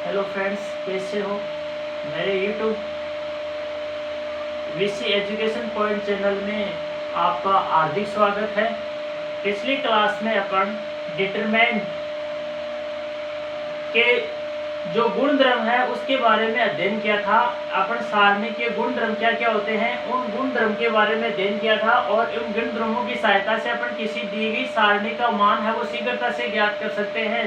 Hello friends, कैसे हो। मेरे YouTube VC education point channel में आपका हार्दिक स्वागत है। पिछली क्लास में अपन डिटरमिनेंट के जो गुणधर्म है उसके बारे में अध्ययन किया था। अपन सारणी के गुणधर्म क्या क्या होते हैं उन गुणधर्म के बारे में अध्ययन किया था और उन गुणधर्मों की सहायता से अपन किसी दी गई सारणी का मान है वो शीघ्रता से ज्ञात कर सकते हैं।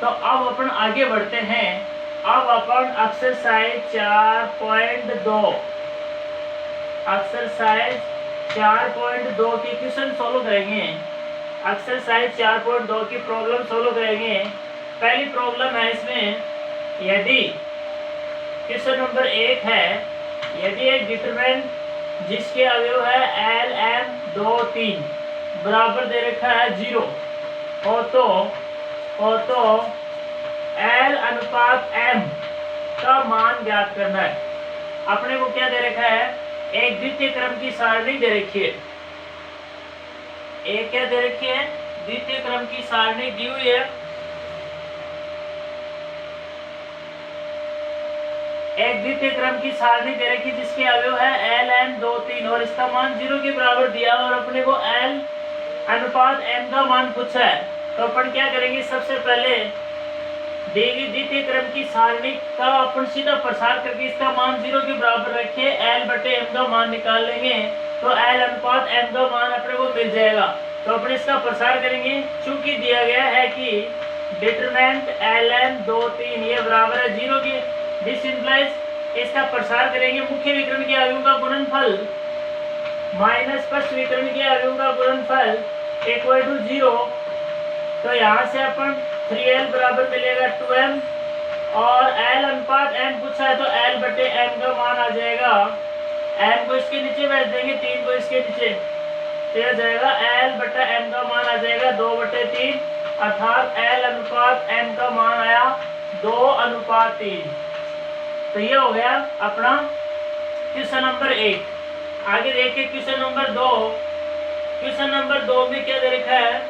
तो अब अपन आगे बढ़ते हैं। अब अपन एक्सरसाइज 4.2 के क्वेश्चन सॉल्व करेंगे। एक्सरसाइज 4.2 की प्रॉब्लम सॉल्व करेंगे। पहली प्रॉब्लम है इसमें, यदि क्वेश्चन नंबर 1 है, यदि एक डिटरमिनेंट जिसके अवयव है एल एम 2 3 बराबर दे रखा है 0 हो तो एल अनुपात एम का मान ज्ञात करना है। अपने को क्या दे रखा है, एक द्वितीय क्रम की सारणी दे रखी है। एक क्या दे रखी है, द्वितीय क्रम की सारणी दी हुई है। एक द्वितीय क्रम की सारणी दे रखी जिसके अवयव है एल एम 2 3 और इसका मान 0 के बराबर दिया और अपने को एल अनुपात एम का मान पूछा है। तो अपन क्या करेंगे, सबसे पहले दी गई द्वितीय क्रम की सारणी का अपन सीधा प्रसार करके इसका मान 0 के बराबर रखे एल बटे एम का मान निकाल लेंगे तो एल अनुपात एम का मान अपने को मिल जाएगा। तो अपन इसका प्रसार करेंगे। चूंकि दिया गया है कि डिटरमिनेंट एल एम 2 3 ये बराबर है 0 के, दिस इंप्लाइज इसका प्रसार करेंगे मुख्य विकर्ण के अवयवों का गुणनफल माइनस फर्स्ट विकर्ण के अवयवों का गुणनफल इक्वल टू 0। तो यहाँ से अपन 3l बराबर मिलेगा 2m और l अनुपात m पूछा है तो l बटे m का मान आ जाएगा। m को इसके नीचे भेज देंगे, 3 को इसके नीचे, तो यह जाएगा l बटा m का मान आ जाएगा 2 बटे 3 अर्थात l अनुपात m का मान आया 2 अनुपात 3। तो ये हो गया अपना क्वेश्चन नंबर 1। आगे देखिए क्वेश्चन नंबर 2। क्वेश्चन नंबर 2 में क्या दे रखा है,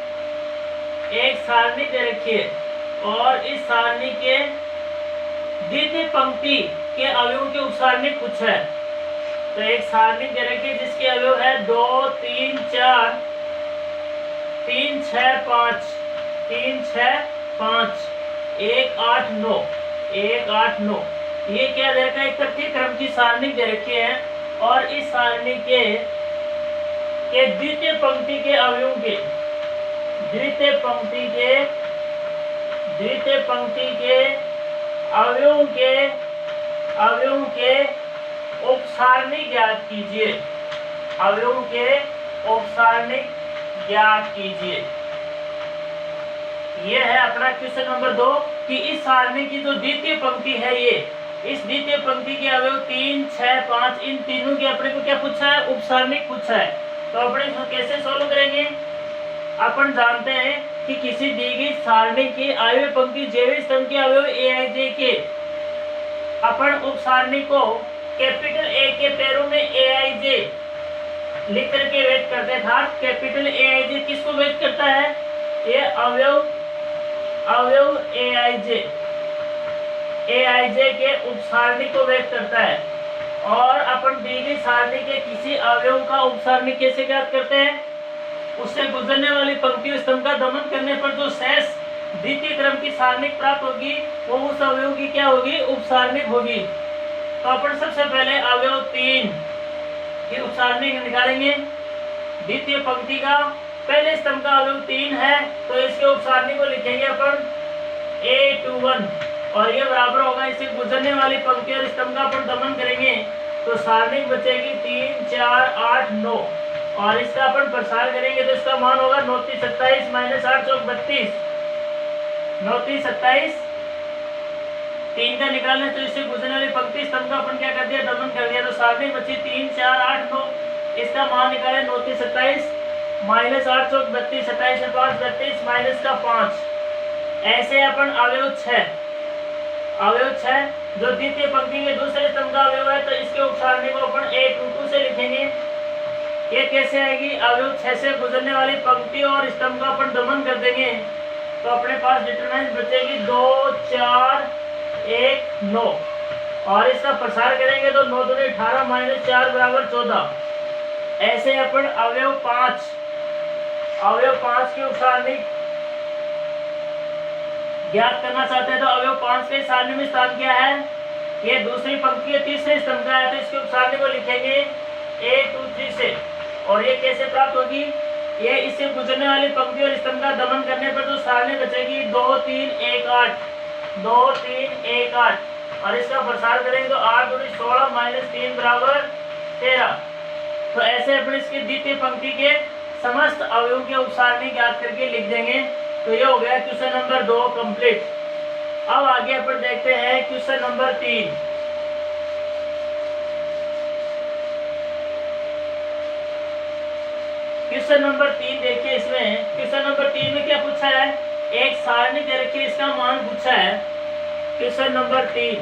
एक सारणी दे रखी है और इस सारणी के द्वितीय पंक्ति के अवयवों के उपसारणी कुछ है। तो एक सारणी दे रखी है जिसके अवयव है 2 3 4 3 6 5 3 6 5 1 8 9 1 8 9। ये क्या दे रखा है, एक तृतीय क्रम की सारणी दे रखी है और इस सारणी के द्वितीय पंक्ति के अवयवों के द्वितीय पंक्ति के अवयवों के उपसारणी ज्ञात कीजिए। अवयवों के उपसारणी ज्ञात कीजिए। यह है अपना क्वेश्चन नंबर 2 कि इस सारणी की जो द्वितीय पंक्ति है, ये इस द्वितीय पंक्ति के अवयव 3 6 5 इन तीनों के अपने को क्या पूछा है, उपसारणी पूछा है। तो अपने इसको कैसे सोल्व करेंगे। अपन जानते हैं कि किसी दी गई सारणी की अवयव पंक्ति जैविक स्तंभ के अवयव ए आई जे के अपन उप सारणी को कैपिटल ए के पैरों में ए आई जे लिख करके व्यक्त करते था। कैपिटल ए आई जे किसको व्यक्त करता है, ये अवयव ए आई जे के उप सारणी को व्यक्त करता है। और अपन दी गई सारणी के किसी अवयव का उप सारणी कैसे ज्ञात करते हैं, उससे गुजरने वाली पंक्ति स्तंभ का दमन करने पर जो शेष द्वितीय क्रम की सारणी प्राप्त होगी वो उस अवयव की क्या होगी, उपसारणिक होगी। तो अपन सबसे पहले अवयव 3 की उपसारणिक निकालेंगे। द्वितीय पंक्ति का पहले स्तंभ का अवयव 3 है तो इसके उपसारणिक को लिखेंगे अपन A21 और ये बराबर होगा, इसे गुजरने वाली पंक्ति और स्तंभ का अपन दमन करेंगे तो सारणिक बचेगी 3 4 8 9 और इसका अपन प्रसार करेंगे तो इसका मान होगा 9 3 27 माइनस 8 चौक 32। 9 3 27 3 का निकालने तो इससे गुजरने वाली पंक्ति स्तंभ का अपन क्या कर दिया, दमन कर दिया। तो सारणी बची 3 4 8 9, इसका मान निकाले 9 3 27 माइनस 8 चौक 32, 27 से 5 32 माइनस का 5। ऐसे अपन अवयव 6 जो द्वितीय पंक्ति के दूसरे स्तंभ का अवयव है तो इसके उपसारणी को अपन A22 से लिखेंगे। ये कैसे आएगी, अवयव 6 से गुजरने वाली पंक्ति और स्तंभ का अपन दमन कर देंगे तो अपने पास डिटरमिनेंट बचेगी 2 4 1 9 और इसका प्रसार करेंगे तो 9 दूनी 18 माइनस 4 बराबर 14। ऐसे अपन अवयव 5 की उपसारणी ज्ञात करना चाहते हैं। तो अवयव 5 के सारणी में स्थान क्या है, ये दूसरी पंक्ति के तीसरे स्तंभ का है, तो इसकी उपसारणी को लिखेंगे 1 2 3 से। और ये कैसे प्राप्त होगी, ये इससे गुजरने वाली पंक्ति और स्तंभ का दमन करने पर जो सारणी बचेगी 2 3 1 8 2 3 1 8 और इसका प्रसार करेंगे तो 8 दूनी 16 माइनस 3 बराबर 13। तो ऐसे अपन इसकी द्वितीय पंक्ति के समस्त अवयवों के उपसारणी ज्ञात करके लिख देंगे। तो ये हो गया क्वेश्चन नंबर 2 कंप्लीट। अब आगे अपन देखते हैं क्वेश्चन नंबर 3। क्वेश्चन नंबर 3 देखिए, इसमें क्वेश्चन नंबर 3 में क्या पूछा है, एक सारणी दे रखी है, इसका मान पूछा है। क्वेश्चन नंबर 3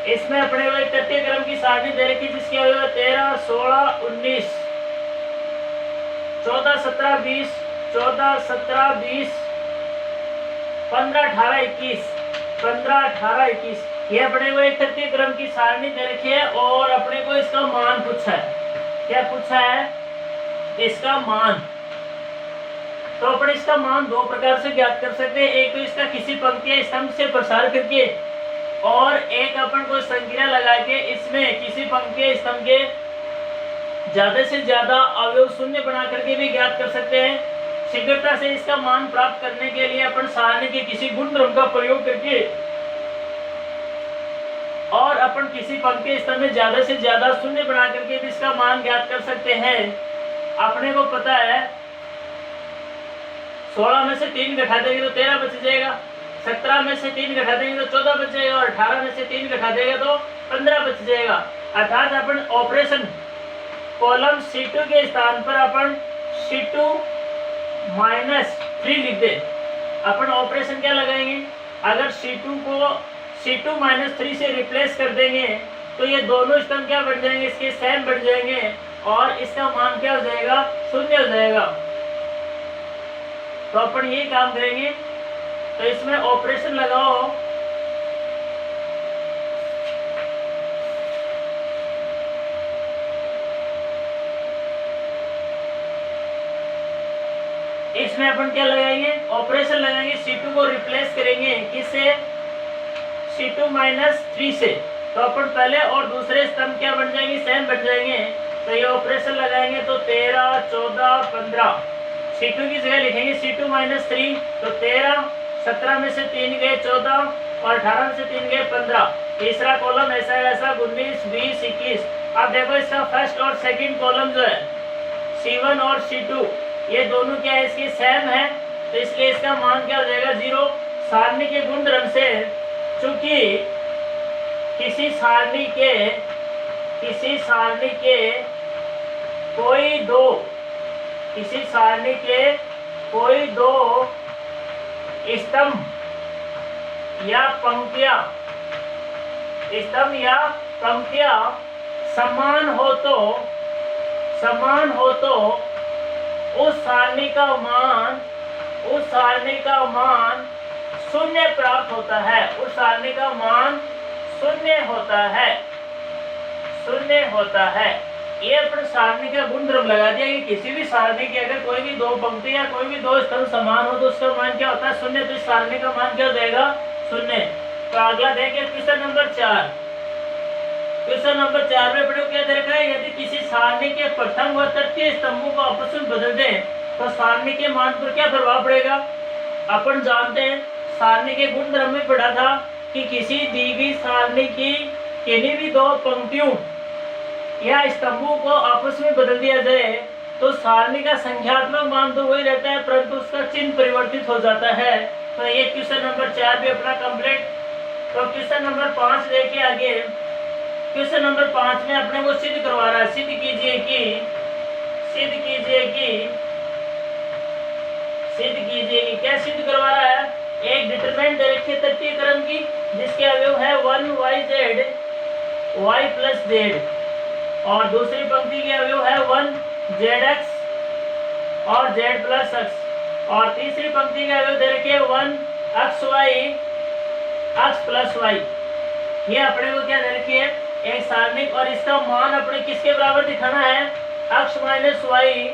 इसमें अपने को एक तृतीय क्रम की सारणी दे रखी है जिसकी अवयव 13 16 19 14 17 20 14 17 20 15 18 21 15 18 21 ये अपने को एक तृतीय क्रम की सारणी दे रखी है और अपने को इसका मान पूछा है। क्या पूछा है, इसका मान। तो अपन इसका मान दो प्रकार से ज्ञात कर सकते हैं, एक तो इसका किसी पंक्ति या स्तंभ से प्रसार करके और एक अपन को संज्ञा लगा के इसमें किसी पंक्ति या स्तंभ के ज्यादा से ज्यादा अवयव शून्य बना करके भी ज्ञात कर सकते हैं। शीघ्रता से इसका मान प्राप्त करने के लिए अपन सारणी के किसी गुणधर्म का प्रयोग करके और अपन किसी पंक्ति स्तंभ में ज्यादा से ज्यादा शून्य बना करके भी इसका मान ज्ञात कर सकते हैं। अपने को पता है 16 में से 3 घटा देंगे तो 13 बच जाएगा, 17 में से 3 घटा देंगे तो 14 बच जाएगा और 18 में से 3 घटा देगा तो 15 बच जाएगा। अर्थात अपन ऑपरेशन कॉलम C2 के स्थान पर अपन C2 -3 लिख दे। अपन ऑपरेशन क्या लगाएंगे, अगर C2 को C2 -3 से रिप्लेस कर देंगे तो ये दोनों स्तंभ क्या बढ़ जाएंगे, इसके सेम बढ़ जाएंगे और इसका मान क्या हो जाएगा, शून्य हो जाएगा। तो अपन ये काम करेंगे, तो इसमें ऑपरेशन लगाओ इसमें अपन क्या लगाएंगे, ऑपरेशन लगाएंगे, C2 को रिप्लेस करेंगे किससे, C2 -3 से। तो अपन पहले और दूसरे स्तंभ क्या बन जाएंगे, सेम बन जाएंगे। तो ये ऑपरेशन लगाएंगे तो 13 14 15 C2 की जगह लिखेंगे C2 -3 तो 13, 17 में से 3 गए 14 और 18 में से 3 गए 15। तीसरा कॉलम ऐसा ऐसा 19 20 21। अब देखो इसका फर्स्ट और सेकंड कॉलम जो है C1 और C2 ये दोनों क्या है, इसके सेम है, तो इसलिए इसका मान क्या हो जाएगा, 0। सारणी के गुणधर्म से चूंकि किसी सारणी के कोई दो स्तंभ या पंक्तियां समान हो तो उस सारणी का मान शून्य प्राप्त होता है। उस सारणी का मान शून्य होता है। ये अपन सारणी का गुणधर्म लगा दिया कि किसी भी सारणी की अगर कोई भी दो पंक्ति या कोई भी दो स्तंभ समान हो तो उसका मान क्या होता है, शून्य। तो इस सारणी का मान क्या हो जाएगा, शून्य। तो अगला देखिए क्वेश्चन नंबर 4। क्वेश्चन नंबर 4 में अपने क्या दे रखा है, यदि किसी सारणी के प्रथम व तृतीय स्तंभों को आपस में बदल दें तो सारणी के मान पर क्या प्रभाव पड़ेगा। अपन जानते हैं सारणी के गुणधर्म में पढ़ा था कि किसी दी गई सारणी की किन्हीं भी दो पंक्तियों या स्तंभों को आपस में बदल दिया जाए तो सारणी का संख्यात्मक मान तो वही रहता है परंतु उसका चिन्ह परिवर्तित हो जाता है। तो ये क्वेश्चन नंबर 4 भी अपना कंप्लीट। तो क्वेश्चन नंबर 5 देखिए आगे। क्वेश्चन नंबर 5 में अपने को सिद्ध करवा रहा है, सिद्ध कीजिए कि क्या सिद्ध करवा रहा है, एक डिटरमिनेंट दे रखी है तृतीय क्रम की जिसके अवयव है 1yz y + z और दूसरी पंक्ति के अवयव है 1zx और z + x और तीसरी पंक्ति के अवयव दे रखे 1xy x प्लस वाई। ये अपने को क्या दे रखी है, एक सारणिक, और इसका मान अपने किसके बराबर दिखाना है, x minus Y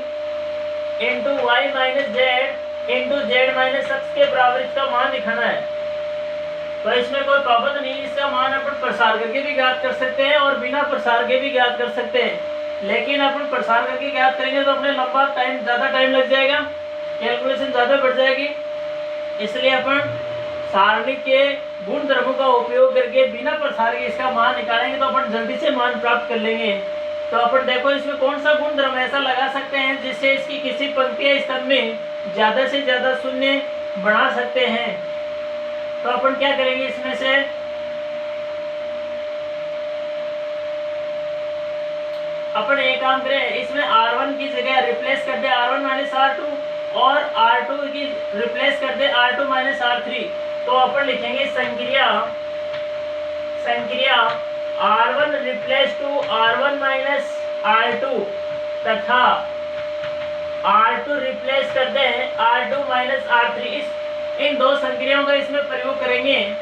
into Y minus Z into Z minus X के बराबर इसका मान दिखाना है। तो इसमें कोई पाबंद नहीं, इसका मान अपन प्रसार करके भी ज्ञात कर सकते हैं और बिना प्रसार के भी ज्ञात कर सकते हैं, लेकिन अपन प्रसार करके ज्ञात करेंगे तो अपने लंबा टाइम, ज़्यादा टाइम लग जाएगा, कैलकुलेशन ज़्यादा बढ़ जाएगी। इसलिए अपन सारणिक के गुण धर्मों का उपयोग करके बिना प्रसार के इसका मान निकालेंगे तो अपन जल्दी से मान प्राप्त कर लेंगे। तो अपन देखो इसमें कौन सा गुण धर्म ऐसा लगा सकते हैं जिससे इसकी किसी पंक्ति या स्तंभ में ज़्यादा से ज़्यादा शून्य बना सकते हैं। तो अपन क्या करेंगे, इसमें से अपन एक काम करें, इसमें R1 की जगह रिप्लेस कर दे R1 माइनस R2 और R2 की रिप्लेस कर दे R2 माइनस R3। तो अपन लिखेंगे संक्रिया R1 replace to R1 minus R2 तथा R2 रिप्लेस कर दे R2 माइनस R3। इन दो संक्रियाओं का इसमें प्रयोग करेंगे।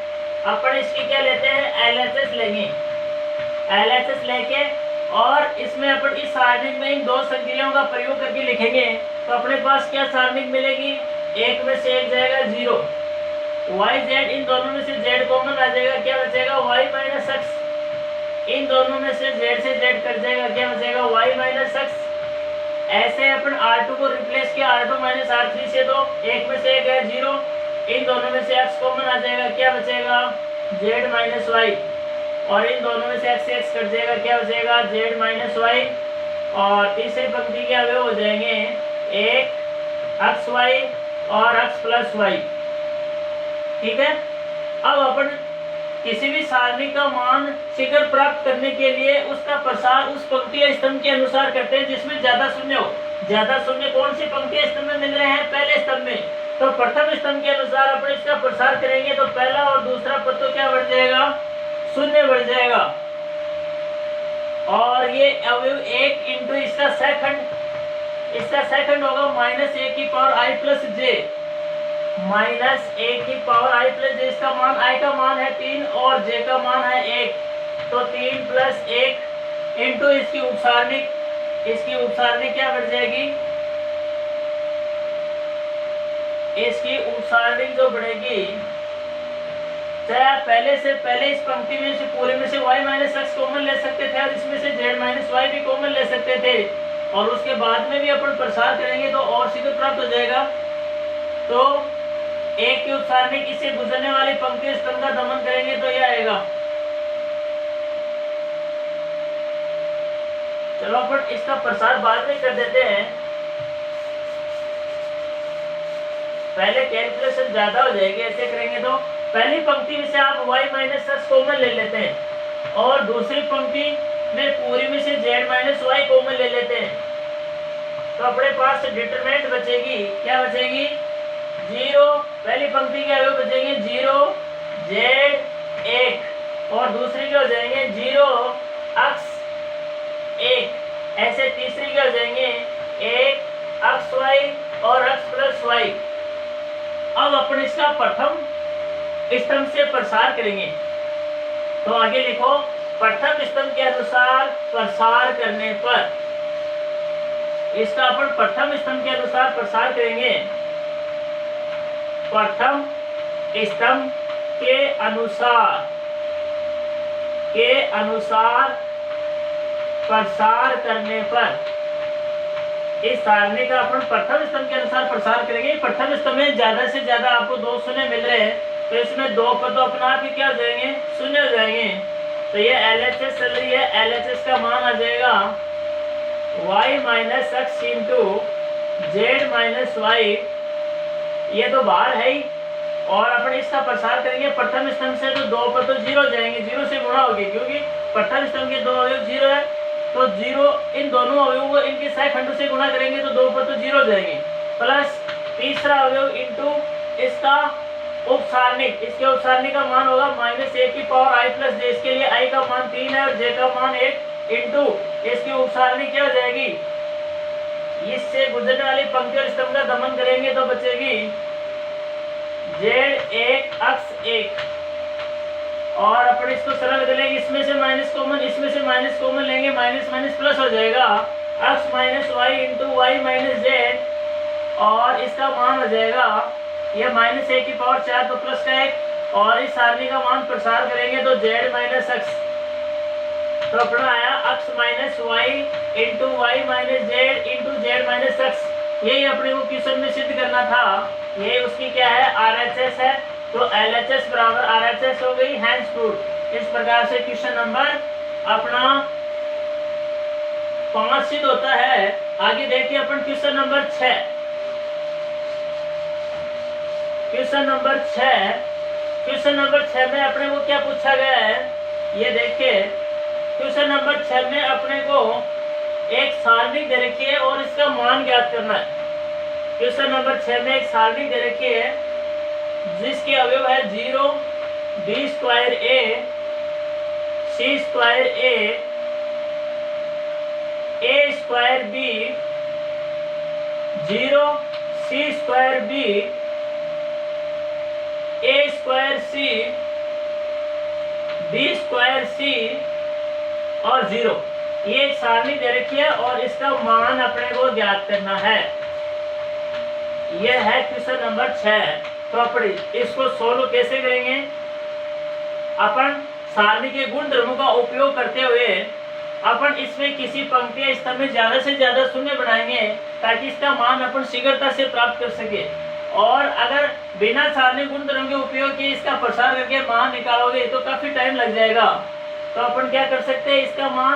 अपन इसकी क्या लेते हैं, LHS लेंगे। LHS लेके और इसमें अपन इस सारणिक में इन दो संक्रियाओं का प्रयोग करके लिखेंगे तो अपने पास क्या सारणिक मिलेगी, एक में से एक जाएगा 0, वाई जेड, इन दोनों में से जेड कॉमन आ जाएगा, क्या बचेगा वाई माइनस एक्स, इन दोनों में से जेड कट जाएगा, क्या बचेगा वाई माइनस एक्स। ऐसे अपन R2 को रिप्लेस किया R2 माइनस R3 से, तो एक में से एक है 0, इन दोनों में से x कॉमन आ जाएगा, क्या बचेगा z माइनस वाई, और इन दोनों में से x कट जाएगा, क्या बचेगा z माइनस वाई। और तीसरी पंक्ति के अवयव हो जाएंगे एक एक्स वाई और x प्लस वाई। ठीक है। अब अपन किसी भी सारणी का मान शीघ्र प्राप्त करने के लिए उसका प्रसार उस पंक्ति या स्तंभ के अनुसार करते हैं जिसमें ज्यादा शून्य हो। ज्यादा शून्य कौन सी पंक्ति स्तंभ में मिल रहे हैं, पहले स्तंभ में, तो प्रथम स्तंभ के अनुसार अपन इसका प्रसार करेंगे तो पहला और दूसरा पद तो क्या बढ़ जाएगा, शून्य बढ़ जाएगा। और ये अवयव एक इंटू इसका सेकंड होगा माइनस ए की पावर आई प्लस जे, माइनस ए की पावर आई प्लस जे। इसका मान आई का मान है 3 और जे का मान है 1, तो 3 प्लस 1 इंटू इसकी उपसारणिक क्या बढ़ जाएगी, इसकी उपसारणिक जो बढ़ेगी, चाहे पहले इस पंक्ति में से पूरे में से y माइनस एक्स कॉमन ले सकते थे और इसमें से z माइनस वाई भी कॉमन ले सकते थे, और उसके बाद में भी अपन प्रसार करेंगे तो और शीघ्र प्राप्त हो जाएगा। तो एक की उपसारणिक इससे गुजरने वाली पंक्ति स्तंभ का दमन करेंगे तो यह आएगा। चलो अपन इसका प्रसार बाद में कर देते हैं, पहले कैलकुलेशन ज्यादा हो जाएगी। ऐसे करेंगे तो पहली पंक्ति में से आप y माइनस एक्स कॉमन ले लेते हैं और दूसरी पंक्ति में पूरी में से z माइनस वाई कॉमन ले लेते हैं, तो अपने पास डिटरमिनेंट बचेगी, क्या बचेगी 0। पहली पंक्ति के अवयव बचेंगे 0 z 1 और दूसरी के हो जाएंगे 0 x 1। ऐसे तीसरी के हो जाएंगे 1 x y और x प्लस वाई। अब अपन इसका प्रथम स्तंभ से प्रसार करेंगे, तो आगे लिखो प्रथम स्तंभ के अनुसार प्रसार करने पर, इसका अपन प्रथम स्तंभ के अनुसार प्रसार करेंगे। प्रथम स्तंभ के अनुसार प्रसार करने पर इस सारणी का अपन प्रथम स्तंभ के अनुसार प्रसार करेंगे। प्रथम स्तंभ में ज्यादा से ज्यादा आपको 2 शून्य मिल रहे हैं, तो इसमें 2 पद तो अपना आप ही क्या हो जाएंगे, शून्य हो जाएंगे। तो ये LHS चल रही है, LHS का मान आ जाएगा y minus X into Z minus Y, ये तो बाहर है ही, और अपन इसका प्रसार करेंगे प्रथम स्तंभ से, तो 2 पद तो 0 हो जाएंगे, 0 से गुणा होगी, क्योंकि प्रथम स्तंभ के 2 अवयव 0 है, तो 0 इन दोनों अवयवों को इनके सहखंडों से गुणा करेंगे तो 2 पद तो 0 हो जाएंगे, प्लस तीसरा अवयव इंटू इसका उपसारणिक, इसके उपसारणिक का मान होगा माइनस ए की पावर आई प्लस जे, इसके लिए आई का मान 3 है और जे का मान 1 इंटू इसकी उपसारणिक क्या हो जाएगी, इससे गुजरने वाली पंक्ति और स्तंभ का दमन करेंगे तो बचेगी z1 x1 और अपन इसको सरल कर लेंगे, इसमें से माइनस कॉमन, इसमें से माइनस कॉमन लेंगे, माइनस माइनस प्लस हो जाएगा, x minus Y into Y minus Z, और इसका मान हो जाएगा ये माइनस ए की पावर 4 तो प्लस का 1, और इस सारणी का मान प्रसार करेंगे तो z माइनस एक्स, तो अपना आया x minus Y into Y minus Z into Z minus X. यही अपने को क्वेश्चन में सिद्ध करना था, ये उसकी क्या है RHS है, तो LHS बराबर RHS हो गई, हैंस प्रूफ। इस प्रकार से क्वेश्चन नंबर अपना 5 सिद्ध होता है। आगे देखिए अपन question number 6। Question number 6, question number 6 में अपने को क्या पूछा गया है, ये देखिए क्वेश्चन नंबर 6 में अपने को एक सारणी दे रखी है और इसका मान ज्ञात करना है। क्वेश्चन नंबर 6 में एक सारणी दे रखी है जिसके अवयव है 0, b square a, c square a square b, 0, c square b, a square c, b square c और 0। ये एक सारणी दे रखी है और इसका मान अपने को ज्ञात करना है। यह है क्वेश्चन नंबर 6 प्रॉपर्टी। इसको सोल्व कैसे करेंगे, अपन सारणी के गुण धर्मों का उपयोग करते हुए अपन इसमें किसी पंक्ति या स्तंभ में ज्यादा से ज्यादा शून्य बनाएंगे ताकि इसका मान अपन शीघ्रता से प्राप्त कर सके। और अगर बिना सारणी गुण धर्म के उपयोग किए इसका प्रसार करके मान निकालोगे तो काफी टाइम लग जाएगा। तो अपन क्या कर सकते हैं, इसका मान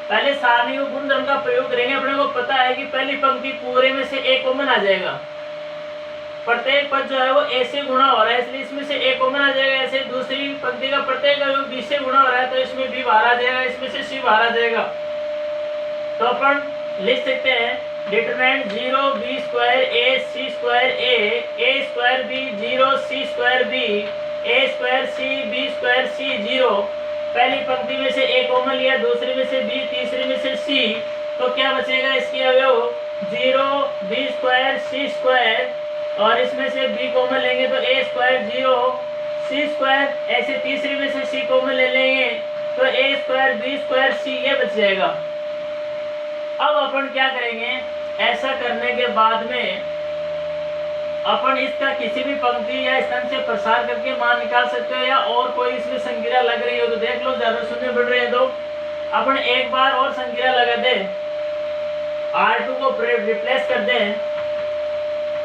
पहले सारणी को गुण धर्म का प्रयोग करेंगे। अपने को पता है कि पहली पंक्ति पूरे में से एक कॉमन आ जाएगा, प्रत्येक पद जो है वो ए से गुणा हो रहा है इसलिए इसमें से एक कॉमन आ जाएगा। ऐसे दूसरी पंक्ति का प्रत्येक अवयव बी से गुणा हो रहा है तो इसमें बी बाहर आ जाएगा, इसमें से सी बाहर आ जाएगा। तो अपन लिख सकते हैं determinant 0 b square a c square a square b 0 c square b a square c b square c 0। पहली पंक्ति में से ए कॉमन लिया, दूसरी में से बी, तीसरी में से सी, तो क्या बचेगा इसके अवयव 0 b स्क्वायर c स्क्वायर, और इसमें से b कॉमन लेंगे तो a स्क्वायर 0 c स्क्वायर, ऐसे तीसरी में से c कॉमन ले लेंगे तो a square b square c, ये बच जाएगा। अब अपन क्या करेंगे, ऐसा करने के बाद में अपन इसका किसी भी पंक्ति या स्तंभ से प्रसार करके मान निकाल सकते हो, या और कोई इसमें संक्रिया लग रही हो तो देख लो, ज्यादा शून्य बढ़ रहे हैं तो अपन एक बार और संक्रिया लगा दे, R2 को रिप्लेस कर दे।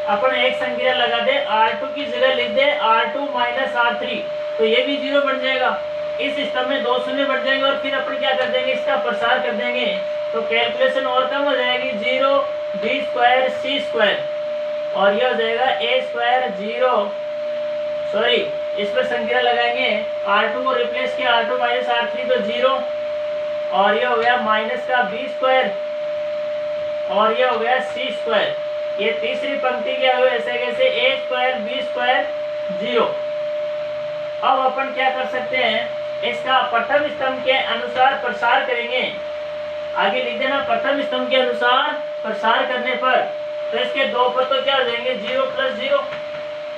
अपन एक संक्रिया लगा दे, R2 की जगह लिख दे R2 माइनस R3, तो ये भी 0 बन जाएगा। इस स्तंभ में 2 शून्य बढ़ जाएंगे और फिर अपन क्या कर देंगे, इसका प्रसार कर देंगे तो कैलकुलेशन और कम हो जाएगी, 0 b स्क्वायर c स्क्वायर, और यह हो जाएगा a स्क्वायर 0, सॉरी इस पर संख्या लगाएंगे, R2 को रिप्लेस किया R2 माइनस R3 तो 0, और यह हो गया माइनस का b स्क्वायर, और यह हो गया c स्क्वायर। ये तीसरी पंक्ति के अवयव ऐसे कैसे a स्क्वायर b स्क्वायर 0। अब अपन क्या कर सकते हैं, इसका प्रथम स्तंभ के अनुसार प्रसार करेंगे। आगे लिख देना प्रथम स्तंभ के अनुसार प्रसार करने पर, तो इसके दो पद तो क्या हो जाएंगे 0 प्लस 0।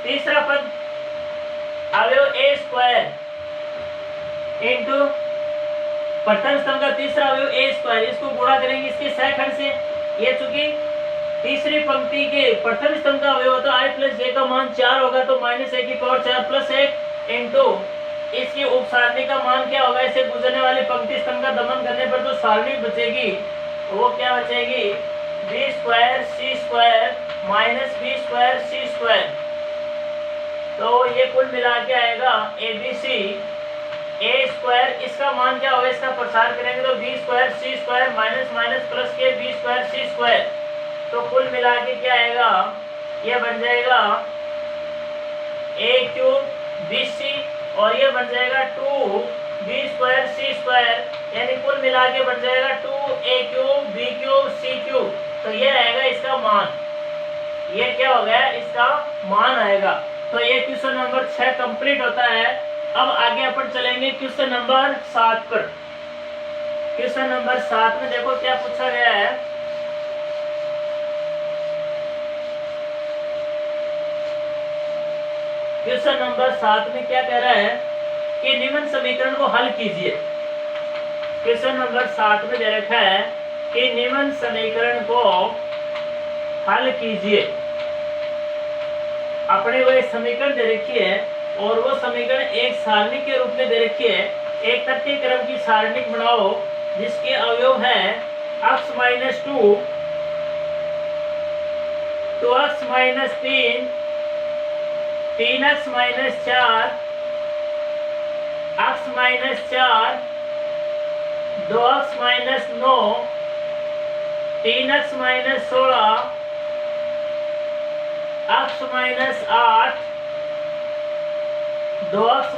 तीसरा पद अवयव a स्क्वायर इंटू प्रथम स्तंभ का तीसरा अवयव a स्क्वायर, इसको गुणा करेंगे इसके सहखंड से। ये चूंकि तीसरी पंक्ति के प्रथम स्तंभ का अवयव तो i प्लस j का मान 4 होगा, तो माइनस a की पावर 4 प्लस 1 इंटू इसकी उप सारणी का मान क्या होगा, इसे गुजरने वाले पंक्ति स्तंभ का दमन करने पर जो सारणी बचेगी वो क्या बचेगी, b square c square minus b square c square. तो ये कुल मिला के आएगा abc a स्क्वायर, इसका मान क्या होगा, इसका प्रसार करेंगे तो b square c square minus minus plus के b स्क्वायर c स्क्वायर। तो कुल मिला के क्या आएगा, ये बन जाएगा a क्यूब bc, और ये बन जाएगा 2b स्क्वायर c स्क्वायर, यानी कुल मिला के बन जाएगा 2a cube b cube c cube. तो ये आएगा इसका मान, ये क्या हो गया, इसका मान आएगा। तो ये क्वेश्चन नंबर 6 कंप्लीट होता है। अब आगे अपन चलेंगे क्वेश्चन नंबर 7 पर। क्वेश्चन नंबर 7 में देखो क्या पूछा गया है, क्वेश्चन नंबर 7 में क्या कह रहा है, कि निम्न समीकरण को हल कीजिए। क्वेश्चन नंबर 7 में दे रखा है कि निम्न समीकरण को हल कीजिए। अपने को एक समीकरण दे रखी है और वो समीकरण एक सारणी के रूप में दे रखी है। एक तथ्य क्रम की सारणी बनाओ जिसके अवयव है x - 2, 2x - 3, 3x - 4, x - 4, 2x - 9, 3x - 16, x - 8, 2x -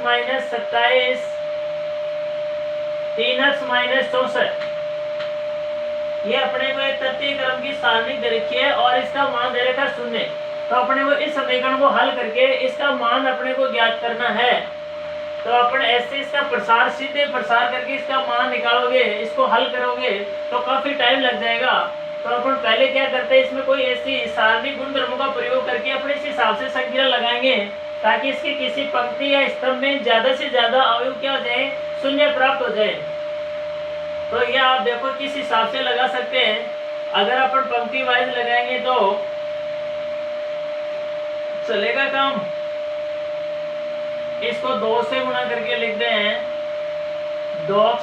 27, 3x - 64। ये अपने को एक तृतीय क्रम की सारणी दे रखी है और इसका मान दे रखा है 0। तो अपने को इस समीकरण को हल करके इसका मान अपने को ज्ञात करना है। तो अपन ऐसे इसका प्रसार सीधे प्रसार करके इसका मान निकालोगे, इसको हल करोगे तो काफी टाइम लग जाएगा। तो अपन पहले क्या करते हैं, इसमें कोई ऐसी सारणी गुणधर्मों का प्रयोग करके अपने इस हिसाब से संख्या लगाएंगे ताकि इसकी किसी पंक्ति या स्तंभ में ज्यादा से ज्यादा अवयव क्या हो जाए, 0 प्राप्त हो जाए। तो यह आप देखो किस हिसाब से लगा सकते हैं। अगर अपन पंक्ति वाइज लगाएंगे तो चलेगा काम। इसको 2 से गुणा करके लिख दें 2x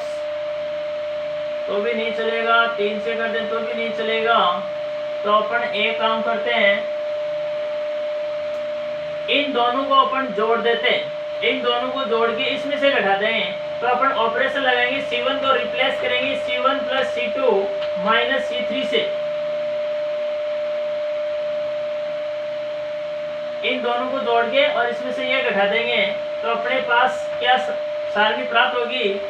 तो भी नहीं चलेगा, 3 से कर दें तो भी नहीं चलेगा। तो अपन एक काम करते हैं, इन दोनों को अपन जोड़ देते हैं। इन दोनों को जोड़ के इसमें से घटा देंगे तो अपन ऑपरेशन लगाएंगे, C1 को रिप्लेस करेंगे C1 + C2 - C3 से। इन दोनों को जोड़ के और इसमें से ये घटा देंगे तो अपने पास क्या सारणी प्राप्त होगी।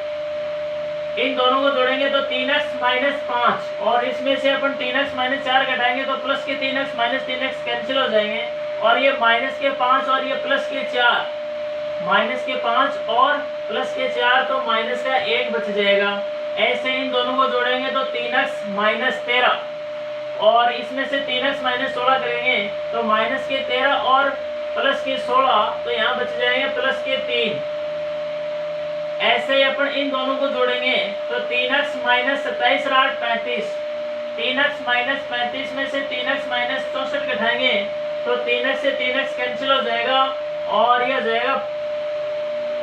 इन दोनों को जोड़ेंगे तो 3x - 5 और इसमें से अपन 3x - 4 घटाएंगे तो प्लस के 3x - 3x कैंसिल हो जाएंगे और ये माइनस के 5 और ये प्लस के 4, माइनस के 5 और प्लस के 4 तो माइनस का 1 बच जाएगा। ऐसे इन दोनों को जोड़ेंगे तो 3x - 13 और इसमें से 3x - 16 करेंगे तो माइनस के 13 और प्लस के 16 तो यहाँ बच जाएंगे प्लस के 3। ऐसे ही अपन इन दोनों को जोड़ेंगे तो 3x - 27 और 8 35, 3x - 35 में से 3x - 64 घटाएंगे तो 3x से 3x कैंसिल हो जाएगा और यह जाएगा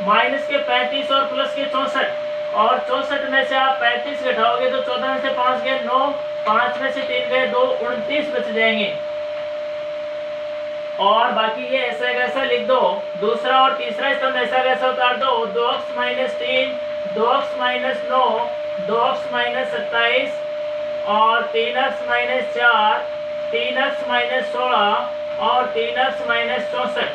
माइनस के 35 और प्लस के 64 और 64 में से आप 35 घटाओगे तो 14 में से 5 गए 9, 5 में से 3 गए 2, 29 बच जाएंगे। और बाकी ये ऐसा कैसा लिख दो, दूसरा और तीसरा स्तंभ ऐसा कैसा उतार दो, 2x - 3, 2x - 9, 2x - 27 और 3x - 4, 3x - 16 और 3x - 64।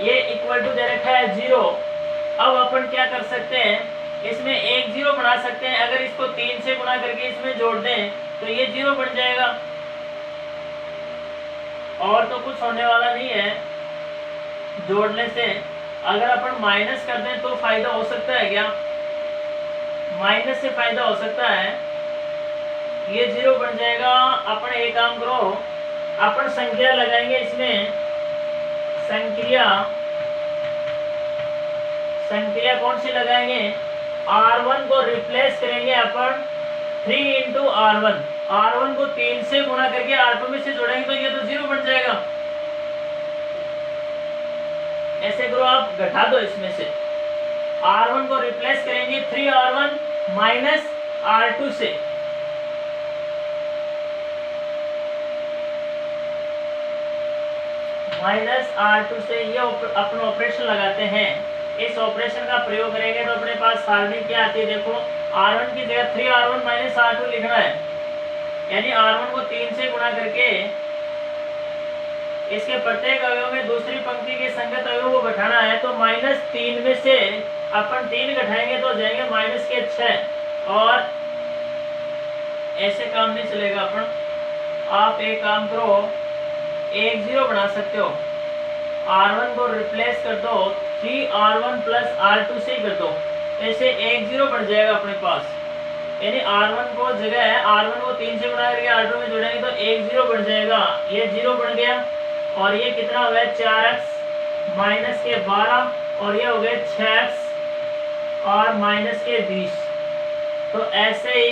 ये इक्वल टू दे रखा है 0। अब अपन क्या कर सकते हैं, इसमें एक 0 बना सकते हैं। अगर इसको 3 से गुणा करके इसमें जोड़ दें तो ये 0 बन जाएगा और तो कुछ होने वाला नहीं है जोड़ने से। अगर अपन माइनस कर दें तो फायदा हो सकता है क्या, माइनस से फायदा हो सकता है। ये 0 बन जाएगा। अपन एक काम करो, अपन संख्या लगाएंगे इसमें, संख्या कौन सी लगाएंगे, R1 को रिप्लेस करेंगे अपन 3 × R1। R1 को 3 से गुणा करके R2 में से जोड़ेंगे तो ये तो 0 बन जाएगा। ऐसे करो, आप घटा दो इसमें से, R1 को रिप्लेस करेंगे 3R1 - R2 से। -R2 से ये अपन ऑपरेशन लगाते हैं। इस ऑपरेशन का प्रयोग करेंगे तो अपने पास सारणी क्या आती है, देखो R1 की जगह 3R1 - R2 लिखना है, यानी R1 को 3 से गुणा करके इसके प्रत्येक अवयव में दूसरी पंक्ति के संगत अवयव को घटाना है। तो -3 में से अपन 3 घटाएंगे तो जाएंगे -6 और ऐसे काम नहीं चलेगा। अपन आप एक काम करो, एक 0 बना सकते हो, R1 को रिप्लेस कर दो 3R1 + R2 से कर दो, ऐसे एक 0 बढ़ जाएगा अपने पास। यानी R1 को जगह है R1 को 3 से गुणा करके R2 में जोड़ेंगे तो 1 0 बन जाएगा, ये 0 बन गया। और ये कितना हो गया 4x माइनस के 12 और ये हो गए 6x और माइनस के 20। तो ऐसे ही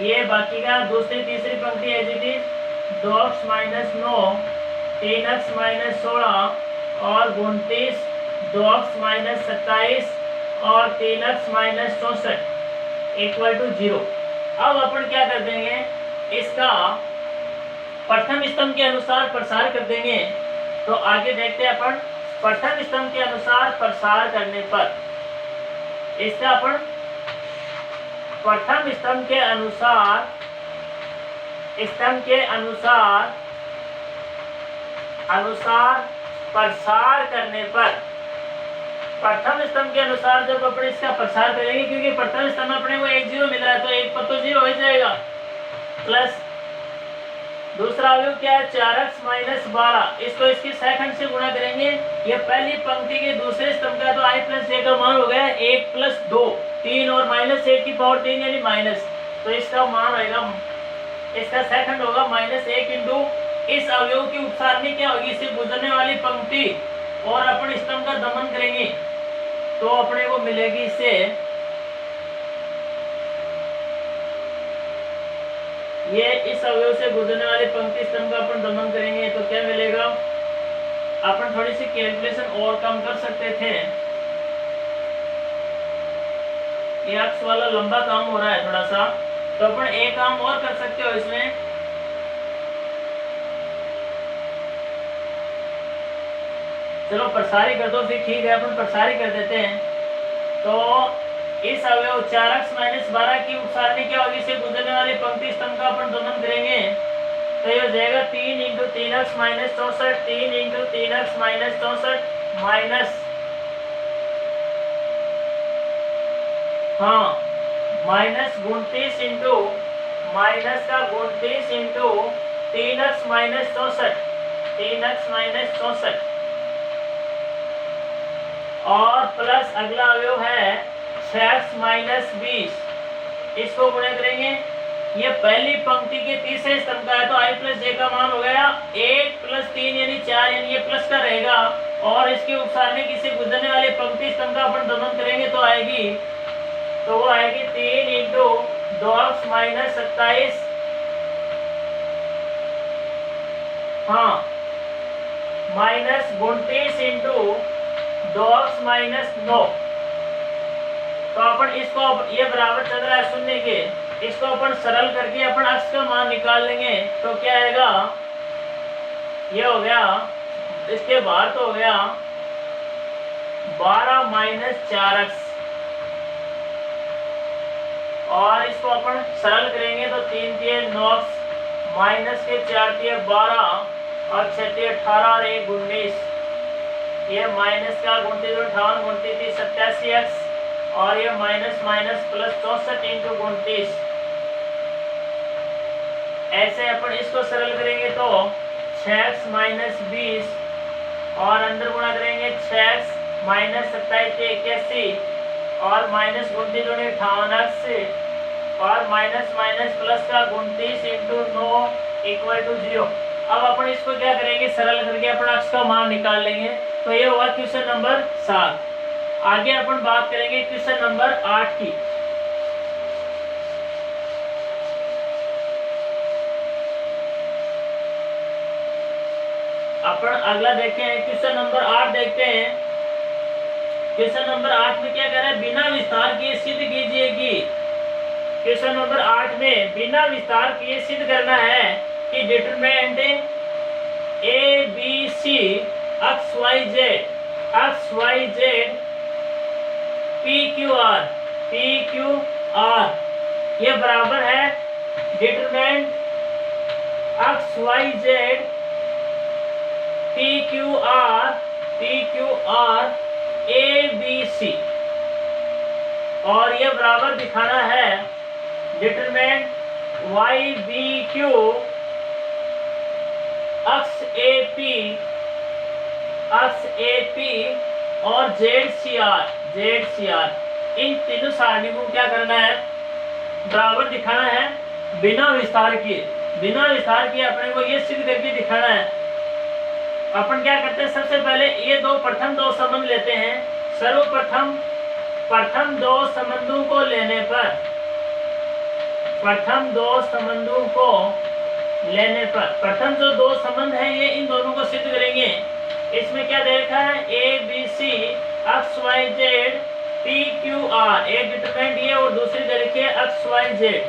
ये बाकी का दूसरी तीसरी पंक्ति as it is 2x minus 9 3x minus 16 और 29 2x माइनस 27 और 3x माइनस 64 इक्वल टू 0। अब अपन क्या कर देंगे, इसका प्रथम स्तंभ के अनुसार प्रसार कर देंगे। तो आगे देखते हैं अपन प्रथम स्तंभ के अनुसार प्रसार करने पर इसका अपन प्रथम स्तंभ के अनुसार प्रसार करने पर प्रथम स्तंभ के अनुसार जब अपने इसका प्रसार करेंगे, क्योंकि प्रथम स्तंभ अपने को 1 0 मिल रहा है तो 1 पर तो 0 हो जाएगा, प्लस दूसरा अवयव क्या है 4x माइनस 12, इसको इसकी सेकंड से गुणा करेंगे। ये पहली पंक्ति के दूसरे स्तंभ का तो i प्लस j का मान हो गया 1 प्लस 2 3 और माइनस 1 की पावर 3 यानी माइनस, तो इसका मान होगा, इसका सेकंड होगा -1 इंटू इस अवयव की उपसारणी क्या होगी, इससे गुजरने वाली पंक्ति और अपन स्तंभ का दमन करेंगे तो अपने को मिलेगी इससे ये इस अवयव से गुजरने वाली पंक्ति स्तंभ का अपन दमन करेंगे तो क्या मिलेगा। अपन थोड़ी सी कैलकुलेशन और कम कर सकते थे, ये अक्ष वाला लंबा काम हो रहा है थोड़ा सा, तो अपन एक काम और कर सकते हो इसमें, चलो प्रसारी कर दो फिर ठीक है, अपन प्रसारी कर देते हैं। तो इस अवयव 4x माइनस 12 की उपसारणी क्या होगी, से गुजरने वाली पंक्ति स्तंभ का अपन दमन करेंगे तो ये हो जाएगा 3 into 3x minus 64 3 into 3x minus 64 minus minus 29 into minus का 29 into 3x minus 64 3x minus 64 और प्लस अगला अवयव है 6x माइनस 20, इसको गुणा करेंगे। ये पहली पंक्ति के तीसरे स्तंभ का है तो i प्लस j का मान हो गया 1 प्लस 3 यानी 4, यानी ये प्लस का रहेगा और इसकी उपसारणी किसी गुजरने वाले पंक्ति स्तंभ का अपन दमन करेंगे तो आएगी, तो वो आएगी 3 into 2x minus 27 minus 29 into 2x minus 9। तो अपन इसको ये बराबर चल रहा है शून्य के, इसको अपन सरल करके अपन x का मान निकाल लेंगे तो क्या आएगा, ये हो गया इसके बाहर तो हो गया 12 माइनस 4x और इसको अपन सरल करेंगे तो 3 3 9 माइनस के 4 3 12 और 6 3 18 और 1 19, ये माइनस का 29 58 29 87x और ये माइनस माइनस प्लस 64 इंटू 29। ऐसे अपन इसको सरल करेंगे तो 6x माइनस 20 और अंदर गुणा करेंगे 6x माइनस 27 81 और माइनस 29 58 और माइनस माइनस प्लस का 29 इंटू 9 इक्वल टू 0। अब अपन इसको क्या करेंगे, सरल करके अपन x का मान निकाल लेंगे तो ये हुआ क्वेश्चन नंबर 7। आगे अपन बात करेंगे क्वेश्चन नंबर 8 की। अपन अगला देखते हैं क्वेश्चन नंबर 8 देखते हैं। क्वेश्चन नंबर 8 में क्या कह रहा है, बिना विस्तार किए सिद्ध कीजिए कि, क्वेश्चन नंबर 8 में बिना विस्तार किए सिद्ध करना है कि determinant A B C X Y Z P Q R ये बराबर है determinant X Y Z P Q R A B C, और ये बराबर दिखाना है determinant Y B Q X A P और जेड सी आर। इन तीनों सारणी को क्या करना है, बराबर दिखाना है बिना विस्तार किए। बिना विस्तार किए अपने को ये सिद्ध करके दिखाना है। अपन क्या करते हैं, सबसे पहले ये प्रथम दो संबंध लेते हैं। सर्वप्रथम प्रथम दो संबंधों को लेने पर, प्रथम दो संबंधों को लेने पर, प्रथम जो दो संबंध है ये इन दोनों को सिद्ध करेंगे। इसमें क्या दे रखा है, A B C X Y Z P Q R, एक डिटरमिनेंट ये और दूसरी दे रखी है X Y Z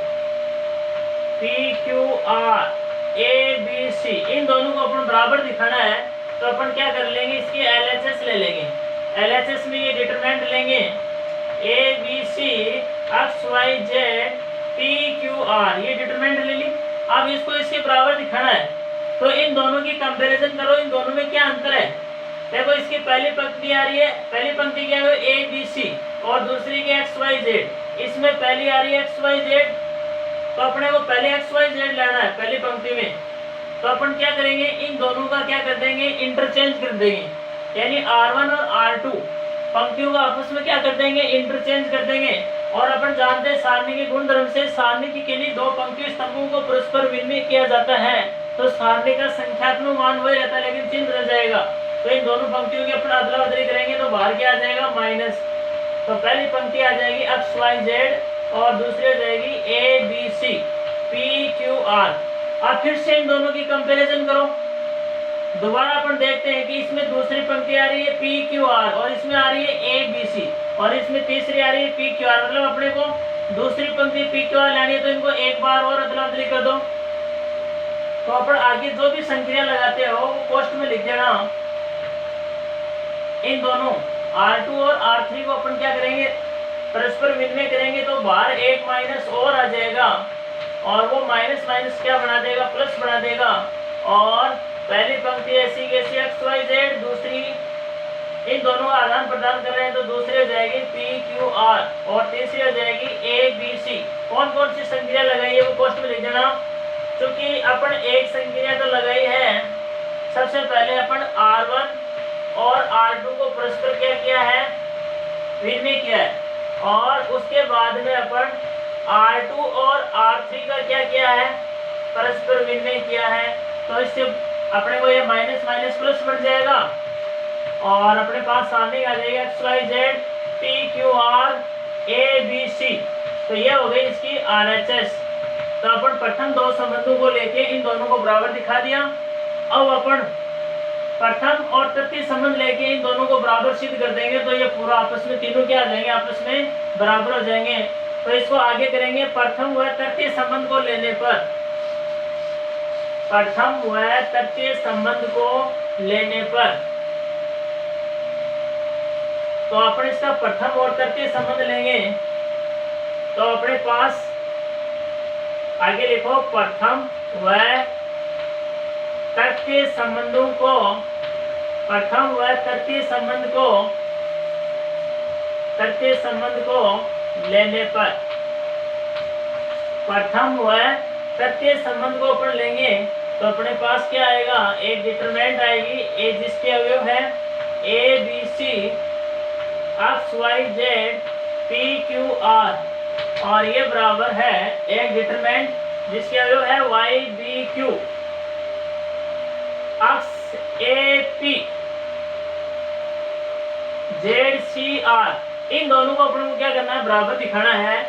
P Q R A B C, इन दोनों को अपन बराबर दिखाना है। तो अपन क्या कर लेंगे, इसकी LHS ले लेंगे। LHS में ये डिटरमिनेंट लेंगे A B C X Y Z P Q R, ये डिटरमिनेंट ले ली। अब इसको इसके बराबर दिखाना है तो इन दोनों की कंपैरिजन करो, इन दोनों में क्या अंतर है। देखो इसकी पहली पंक्ति आ रही है, पहली पंक्ति क्या है ए बी सी और दूसरी की एक्स वाई जेड। इसमें पहली आ रही है एक्स वाई जेड, तो अपने को पहले एक्स वाई जेड लेना है पहली पंक्ति में। तो अपन क्या करेंगे, इन दोनों का क्या कर देंगे, इंटरचेंज कर देंगे। यानी R1 और R2 पंक्तियों का आपस में क्या कर देंगे, इंटरचेंज कर देंगे। और अपन जानते हैं सारणी के गुण धर्म से सारणी की किन्हीं दो पंक्ति स्तंभों को परस्पर विनिमय किया जाता है तो सारणी का संख्यात्मक मान वही रहता है लेकिन चिन्ह बदल जाएगा। तो इन दोनों पंक्तियों की अपन अदला बदली करेंगे तो बाहर क्या आ जाएगा, माइनस। तो पहली पंक्ति आ जाएगी एक्स वाई जेड और दूसरी हो जाएगी A B C P Q R. अब फिर से इन दोनों की कंपैरिजन करो। दोबारा अपन देखते हैं कि इसमें दूसरी पंक्ति आ रही है पी क्यू आर और इसमें आ रही है ए बी सी और इसमें तीसरी आ रही है पी क्यू आर। मतलब अपने को दूसरी पंक्ति पी क्यू आर लेनी है तो इनको एक बार और अदला बदली कर दो। तो अपन आगे जो भी संक्रिया लगाते हो वो पोस्ट में लिख देना। इन दोनों R2 और R3 को अपन क्या करेंगे, परस्पर विनिमय करेंगे तो बाहर एक माइनस और आ जाएगा और वो माइनस माइनस क्या बना देगा, प्लस बना देगा। और पहली पंक्ति ऐसी कैसी एक्स वाई जेड, दूसरी इन दोनों का आदान प्रदान कर रहे हैं तो दूसरी हो जाएगी पी क्यू आर और तीसरी हो जाएगी ए बी सी। कौन कौन सी संक्रिया लगाई है वो पोस्ट में लिख देना। क्योंकि अपन एक संक्रिया तो लगाई है, सबसे पहले अपन R1 और R2 को परस्पर क्या किया है, विनिमय किया है। और उसके बाद में अपन R2 और R3 का क्या किया है, परस्पर विनिमय किया है। तो इससे अपने को ये माइनस माइनस प्लस बन जाएगा और अपने पास सामने आ जाएगा X Y Z P Q R A B C. तो ये हो गई इसकी RHS। तो अपन प्रथम दो संबंधों को लेके इन दोनों को बराबर दिखा दिया। अब अपन प्रथम और तृतीय संबंध लेके इन दोनों को बराबर सिद्ध कर देंगे तो ये पूरा आपस में तीनों क्या आ जाएंगे, आपस में बराबर हो जाएंगे। तो इसको आगे करेंगे प्रथम व तृतीय संबंध को लेने पर, प्रथम व तृतीय संबंध को लेने पर। तो अपन इसका प्रथम और तृतीय संबंध लेंगे तो अपने पास आगे लिखो प्रथम व तृतीय संबंधों को, प्रथम व तृतीय संबंध को, तृतीय संबंध को लेने पर, प्रथम व तृतीय संबंध को अपन लेंगे तो अपने पास क्या आएगा, एक डिटरमिनेंट आएगी ए जिसके अवयव है A B C X Y Z P Q R और ये बराबर है एक डिटरमिनेंट जिसके अवयव है Y B Q X A P Z C R. इन दोनों को अपन को क्या करना है, बराबर दिखाना है।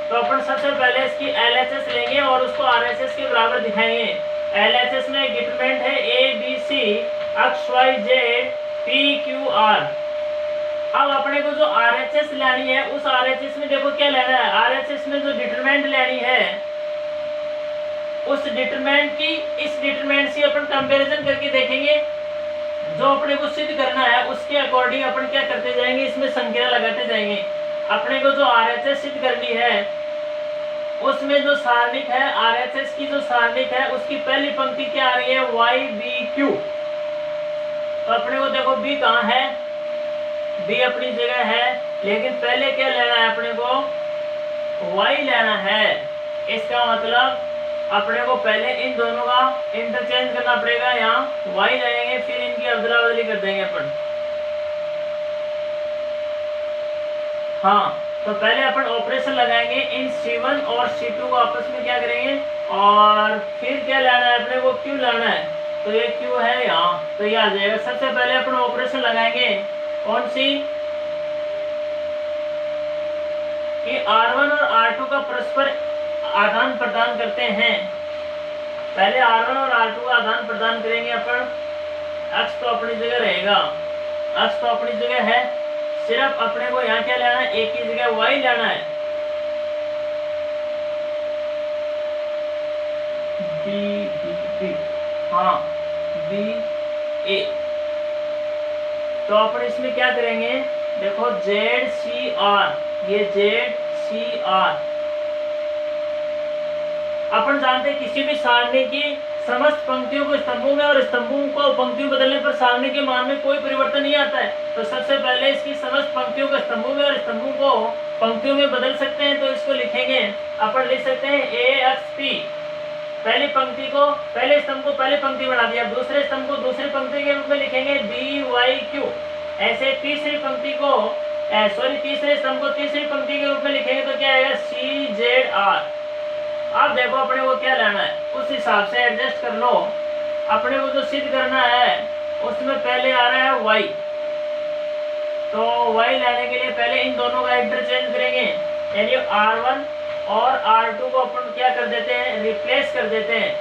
तो अपन सबसे पहले इसकी LHS लेंगे और उसको RHS के बराबर दिखाएंगे। LHS में डिटरमिनेंट है A B C X Y Z P Q R. अब अपने को जो RHS लेनी है उस RHS में देखो क्या लेना है, RHS में जो डिटरमिनेंट लेनी है उस डिटरमिनेंट की इस डिटरमिनेंट से अपन कंपैरिजन करके देखेंगे। जो अपने को सिद्ध करना है उसके अकॉर्डिंग अपन क्या करते जाएंगे, इसमें संख्या लगाते जाएंगे। अपने को जो RHS सिद्ध करनी है उसमें जो सारणिक है, RHS की जो सारणिक है उसकी पहली पंक्ति क्या आ रही है, वाई बी क्यू। तो अपने को देखो बी कहाँ है, बी अपनी जगह है लेकिन पहले क्या लेना है, अपने को वाई लेना है। इसका मतलब अपने को पहले इन दोनों का इंटरचेंज करना पड़ेगा, यहाँ वाई जाएंगे फिर इनकी अदला बदली कर देंगे अपन। हाँ तो पहले अपन ऑपरेशन लगाएंगे इन C1 और C2 को आपस में क्या करेंगे, और फिर क्या लाना है अपने को, Q लाना है। तो ये Q है यहाँ, तो ये आ जाएगा। सबसे पहले अपन ऑपरेशन लगाएंगे कौन सी, कि R1 और R2 का परस्पर आदान प्रदान करते हैं। पहले R1 और R2 का आदान प्रदान करेंगे अपन। x तो अपनी जगह रहेगा, x तो अपनी जगह है, सिर्फ अपने को यहाँ क्या लेना है, a की जगह y लेना है। b हाँ b a। तो अपन इसमें क्या करेंगे, देखो ZCR, ये ZCR अपन जानते हैं किसी भी सारणी की समस्त पंक्तियों को स्तंभों में और स्तंभों को पंक्तियों बदलने पर सारणी के मान में कोई परिवर्तन नहीं आता है। तो सबसे पहले इसकी समस्त पंक्तियों को स्तंभों में और स्तंभों को पंक्तियों में बदल सकते हैं। तो इसको लिखेंगे, अपन लिख सकते हैं AXP, पहली पंक्ति को पहले स्तंभ को पहली पंक्ति बना दिया, दूसरे स्तंभ को दूसरी पंक्ति के रूप में लिखेंगे BYQ। ऐसे तीसरी पंक्ति को तीसरे स्तंभ को तीसरी पंक्ति के रूप में लिखेंगे तो क्या आएगा, CZR। अब देखो अपने को क्या लेना है, उस हिसाब से एडजस्ट कर लो। अपने को जो सिद्ध करना है उसमें पहले आ रहा है y, तो y लाने के लिए पहले इन दोनों का इंटरचेंज करेंगे, यानी R1 और R2 को अपन क्या कर देते हैं, रिप्लेस कर देते हैं।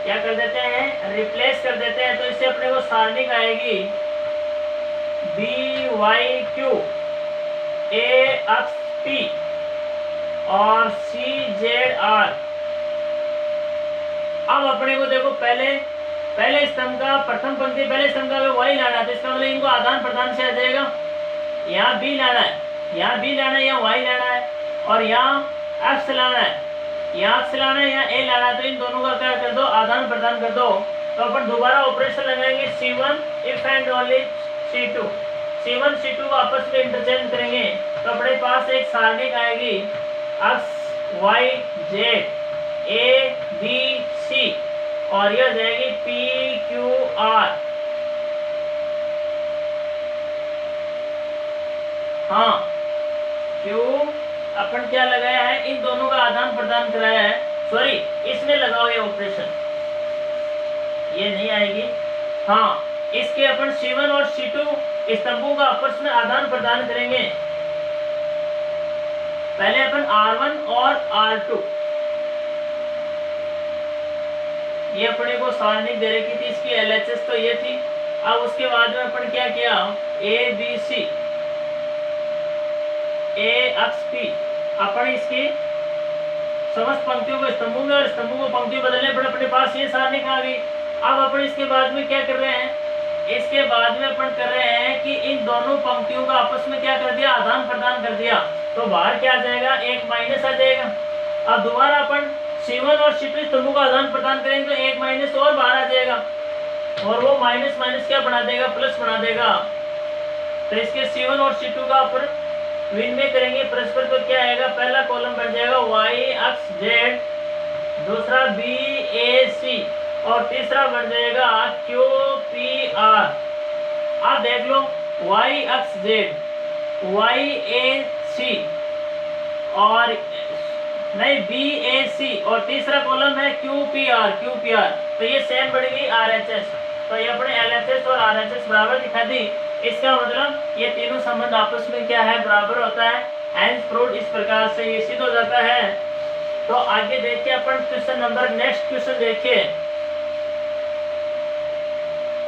क्या कर देते हैं, रिप्लेस कर देते हैं। तो इससे अपने को सारणी आएगी BYQ AXP और CZR। अब अपने को देखो पहले स्तंभ का प्रथम पंक्ति पहले स्तंभ का y लाना है, तो इसका मतलब इनको आदान प्रदान से आ जाएगा। यहाँ B लाना है, यहाँ B लाना है, यहाँ y लाना है, और यहाँ x लाना है, यहाँ x लाना है, यहाँ a लाना है। तो इन दोनों का क्या कर दो, आदान प्रदान कर दो। तो अपन दोबारा ऑपरेशन लगाएंगे C1 if and only C2। C1 C2 को आपस में इंटरचेंज करेंगे तो अपने पास एक सारणी आएगी x y z a b c, और यह जाएगी p q r। हाँ Q अपन क्या लगाया है, इन दोनों का आदान प्रदान कराया है। सॉरी, इसमें लगाओ ये ऑपरेशन, ये नहीं आएगी। हाँ, इसके अपन C1 और C2 स्तंभों का आपस में आदान प्रदान करेंगे। पहले अपन R1 और R2, ये अपने को सारणी दे रखी थी, इसकी LHS तो ये थी। अब उसके बाद में अपन क्या किया, ABC AXP, अपन इसकी समस्त पंक्तियों को स्तंभों में और स्तंभों को पंक्तियों बदलने पर अपने पास ये सारणी आ गई। अब अपन इसके बाद में क्या कर रहे हैं, इसके बाद में अपन कर रहे हैं कि इन दोनों पंक्तियों का आपस में क्या कर दिया, आदान प्रदान कर दिया। तो बाहर क्या आ जाएगा, एक माइनस आ जाएगा। अब दोबारा अपन C1 और C2 स्तंभों का आदान प्रदान करेंगे तो एक माइनस और बाहर आ जाएगा, और वो माइनस माइनस क्या बना देगा, प्लस बना देगा। तो इसके C1 और C2 का अपन विनिमय करेंगे परस्पर, तो क्या आएगा, पहला कॉलम बन जाएगा YXZ, दूसरा BAC, और तीसरा बन जाएगा QPR। आप देख लो YXZ YAC और नहीं BAC, और तीसरा कॉलम है QPR। तो ये सेम बढ़ गई RHS। तो ये अपने LHS और RHS बराबर दिखा दी। इसका मतलब ये तीनों संबंध आपस में क्या है, बराबर होता है। हेंस प्रूव्ड, इस प्रकार से ये सिद्ध हो जाता है। तो आगे देखिए अपन क्वेश्चन नंबर, नेक्स्ट क्वेश्चन देखिए,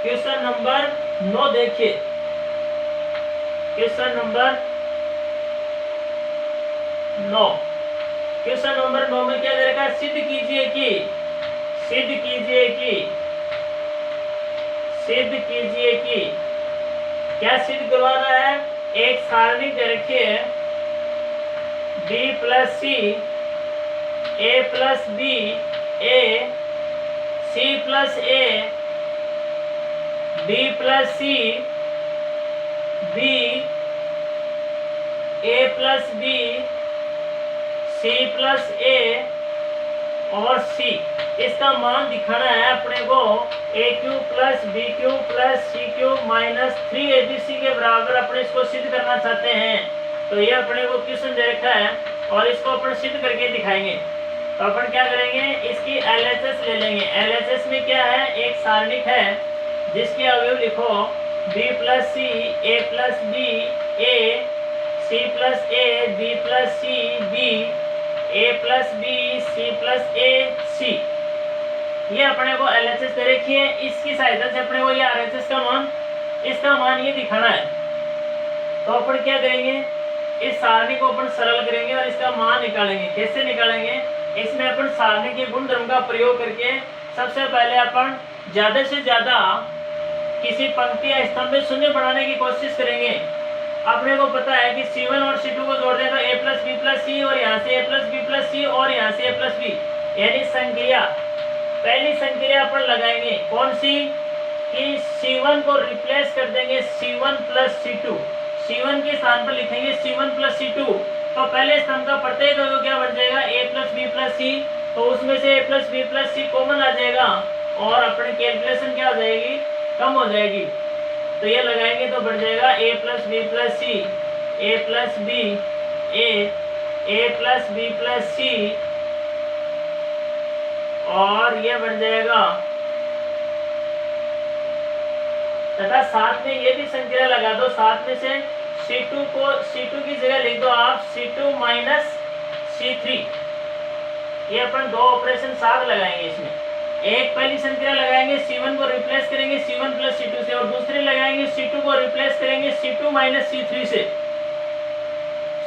क्वेश्चन नंबर 9 देखिए। क्वेश्चन नंबर 9, क्वेश्चन नंबर 9 में क्या दे रखा है, सिद्ध कीजिए कि क्या सिद्ध करवाना है। एक सारणी दे रखी है B + C A + B A C + A B + C B A + B C + A और सी, इसका मान दिखाना है अपने को A Q plus B Q plus C Q minus 3abc के बराबर अपने इसको सिद्ध करना चाहते हैं। तो ये अपने को क्वेश्चन दे रखा है और इसको अपन सिद्ध करके दिखाएंगे। तो अपन क्या करेंगे, इसकी LHS ले लेंगे। LHS में क्या है, एक सारणिक है जिसके अवयव लिखो b plus C A plus B A, C plus A B plus C B, A plus B C plus A C. ये अपने को LHS दे रखी है। इसकी सहायता से अपने को ये RHS का मान, इसका मान ये दिखाना है। तो अपन क्या करेंगे, इस सारणी को अपन सरल करेंगे और इसका मान निकालेंगे। कैसे निकालेंगे, इसमें अपन सारणी के गुणधर्म का प्रयोग करके सबसे पहले अपन ज्यादा से ज्यादा किसी पंक्ति या स्तंभ में शून्य बनाने की कोशिश करेंगे। अपने को पता है कि C1 और C2 को जोड़ दें तो a plus B plus C, और यहाँ से a plus B plus C, और यहाँ से a प्लस बी, यानी संक्रिया। पहली संक्रिया अपन लगाएंगे कौन सी, कि C1 को रिप्लेस कर देंगे C1 प्लस C2। C1 के स्थान पर लिखेंगे C1 प्लस C2। तो पहले स्तंभ का प्रत्येक अवयव क्या बन जाएगा, a plus B plus C. तो उसमें से a plus B plus C common आ जाएगा और अपनी कैलकुलेशन क्या हो जाएगी, कम हो जाएगी। तो ये लगाएंगे तो बढ़ जाएगा a plus B plus C, A plus B A plus B plus C, और ये बढ़ जाएगा तथा साथ में ये भी संक्रिया लगा दो। साथ में से C2 की जगह लिख दो आप C2 माइनस C3। ये अपन दो ऑपरेशन साथ लगाएंगे। इसमें एक पहली संक्रिया लगाएंगे, C1 को रिप्लेस करेंगे C1 प्लस C2 से, और दूसरी लगाएंगे C2 को रिप्लेस करेंगे C2 माइनस C3 से।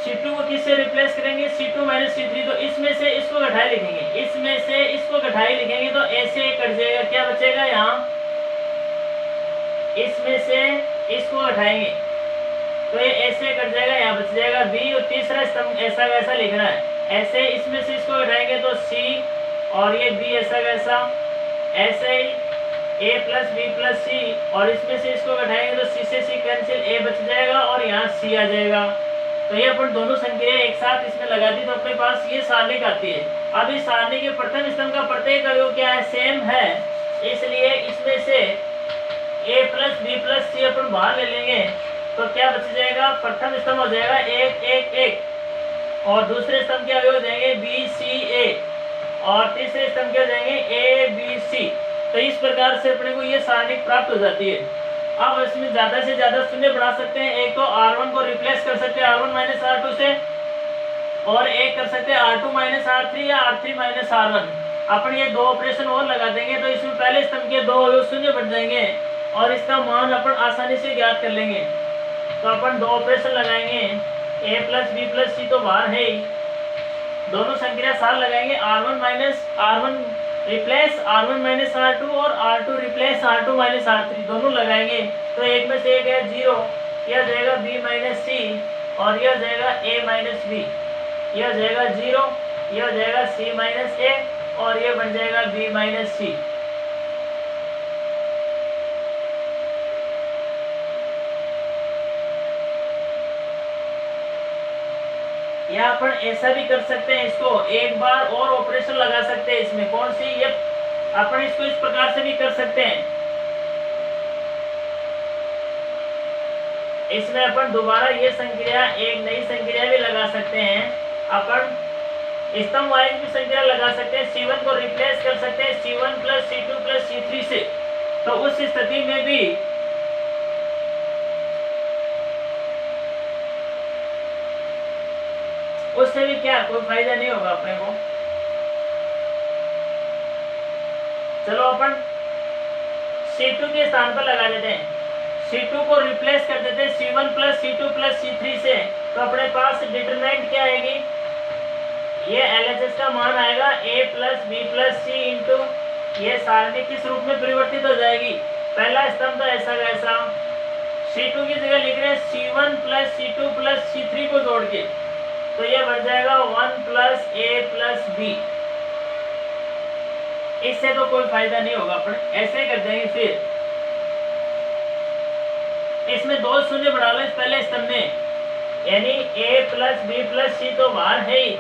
C2 को किससे रिप्लेस करेंगे, C2 माइनस C3। तो इसमें से इसको घटाए लिखेंगे, इसमें से इसको घटाए लिखेंगे तो ऐसे कट जाएगा। क्या बचेगा यहाँ, इसमें से इसको घटाएंगे तो ये ऐसे कट जाएगा, यहाँ बच जाएगा B। और तीसरा स्तंभ ऐसा वैसा लिखना है। ऐसे इसमें से इसको घटाएंगे तो C, और ये B ऐसा वैसा, ऐसे ही a plus B plus C, और इसमें से इसको घटाएंगे तो C से C कैंसिल, a बच जाएगा और यहाँ C आ जाएगा। तो ये अपन दोनों संक्रिया एक साथ इसमें लगा दी तो अपने पास ये सारणी आती है। अब इस सारणी के प्रथम स्तंभ का प्रत्येक अवयव क्या है, सेम है, इसलिए इसमें से a प्लस बी प्लस सी अपन बाहर ले लेंगे तो क्या बच जाएगा, प्रथम स्तंभ हो जाएगा 1 1 1, और दूसरे स्तंभ के अवयव हो जाएंगे B C A, और तीसरे स्तंभ के हो जाएंगे A B C। तो इस प्रकार से अपने को ये सारणी प्राप्त हो जाती है। अब इसमें ज्यादा से ज्यादा शून्य बढ़ा सकते हैं। एक तो R1 को रिप्लेस कर सकते हैं R1 माइनस R2 से, और एक कर सकते हैं R2 माइनस R3 या R3 माइनस R1। अपन ये दो ऑपरेशन और लगा देंगे तो इसमें पहले स्तंभ के दो अवयव शून्य बन जाएंगे और इसका मान अपन आसानी से ज्ञात कर लेंगे। तो अपन दो ऑपरेशन लगाएंगे, a plus B plus C तो बाहर है ही, दोनों संक्रिया साथ लगाएंगे। R1 replace R1 minus R2 और R2 replace R2 minus R3 दोनों लगाएंगे तो एक में से एक है 0, यह हो जाएगा B माइनस सी, और यह हो जाएगा A माइनस बी, यह हो जाएगा 0, यह हो जाएगा C माइनस A, और यह बन जाएगा B माइनस सी। या अपन ऐसा भी कर सकते हैं, इसको एक बार और ऑपरेशन लगा सकते हैं। इसमें कौन सी, ये अपन इसको इस प्रकार से भी कर सकते हैं। इसमें अपन दोबारा ये संक्रिया, एक नई संक्रिया भी लगा सकते हैं। अपन स्तंभ वाइज भी संक्रिया लगा सकते हैं। C1 को रिप्लेस कर सकते हैं C1 plus C2 plus C3 से। तो उस स्थिति में भी उससे भी क्या कोई फायदा नहीं होगा अपने को। चलो अपन C2 के स्थान पर लगा देते हैं, C2 को रिप्लेस कर देते हैं C1 plus C2 plus C3 से। तो अपने पास डिटरमिनेंट क्या आएगी, ये LHS का मान आएगा a plus B plus C into, ये सारणी किस रूप में परिवर्तित हो जाएगी, पहला स्तंभ तो ऐसा वैसा, C2 की जगह लिख रहे हैं C1 plus C2 plus C3 को जोड़ के, तो ये बन जाएगा 1 प्लस a प्लस बी। इससे तो कोई फायदा नहीं होगा, अपन ऐसे कर देंगे। फिर इसमें दो शून्य बढ़ा लो इस पहले स्तंभ में, यानी a plus B plus C तो बाहर है ही,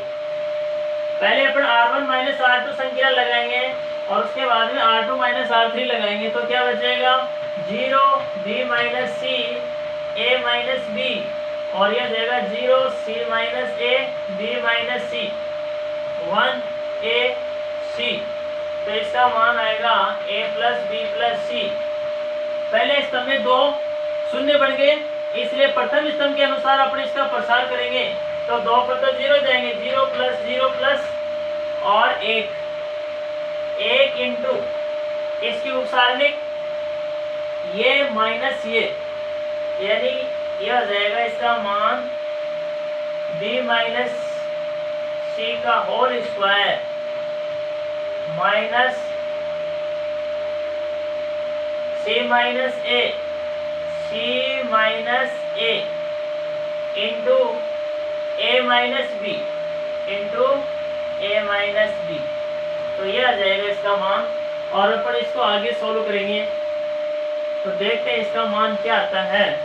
पहले अपन R1 माइनस R2 संख्या लगाएंगे और उसके बाद में R2 माइनस R3 लगाएंगे, तो क्या बचेगा 0 B minus C A minus B, और यह जाएगा 0 C minus A B minus C 1 A C। तो इसका मान आएगा A plus B plus C। पहले स्तंभ में 2 शून्य बढ़ गए, इसलिए प्रथम स्तंभ के अनुसार अपन इसका प्रसार करेंगे, तो 2 पर तो 0 जाएंगे, 0 प्लस और 1 इंटू इसकी उपसारणिक ये माइनस ये, यानी यह हो जाएगा इसका मान b माइनस सी का होल स्क्वायर माइनस सी माइनस ए इंटू ए माइनस बी तो ये आ जाएगा इसका मान। और अपन इसको आगे सोल्व करेंगे, तो देखते हैं इसका मान क्या आता है।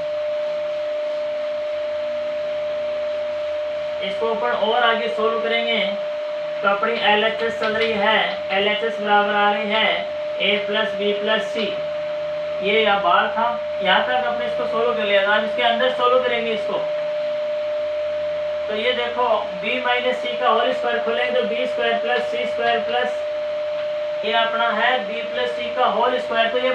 इसको अपन और आगे सोल्व करेंगे, तो अपनी LHS चल रही है, LHS बराबर आ रही है a प्लस बी प्लस सी। ये या बाहर था, यहाँ तक अपने इसको सोल्व कर लिया था, अब इसके अंदर सोल्व करेंगे इसको। तो ये देखो b माइनस सी का होल स्क्वायर खोलेंगे तो b square plus C square plus ये अपना है b प्लस सी का होल स्क्वायर, तो ये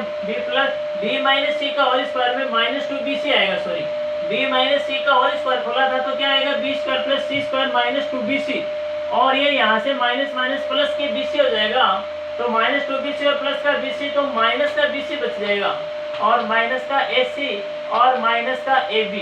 b माइनस सी का होल स्क्वायर में माइनस 2bc आएगा, सॉरी b माइनस सी का होल स्क्वायर खोला था तो क्या आएगा b square plus C square minus 2bc, और ये यहाँ से माइनस माइनस प्लस के bc हो जाएगा, तो माइनस 2bc और प्लस का bc, तो माइनस का bc बच जाएगा और माइनस का ac और माइनस का ab,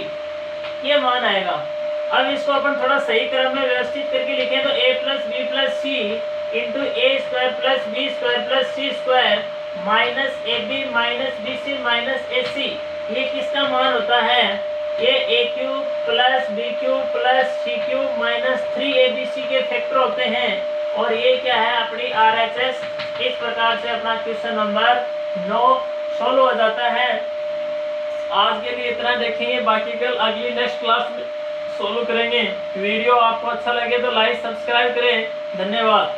ये मान आएगा। अब इसको अपन थोड़ा सही क्रम में व्यवस्थित करके लिखें, तो a plus B plus C into A square plus B square plus C square minus A B minus B C minus A C, ये किसका मान होता है, ये A cube plus B cube plus C cube minus 3abc के factor होते हैं, और ये क्या है अपनी RHS। इस प्रकार से अपना क्वेश्चन नंबर 9 सोल्व हो जाता है। आज के लिए इतना देखेंगे, बाकी कल अगली नेक्स्ट क्लास में सोल्व करेंगे। वीडियो आपको अच्छा लगे तो लाइक सब्सक्राइब करें। धन्यवाद।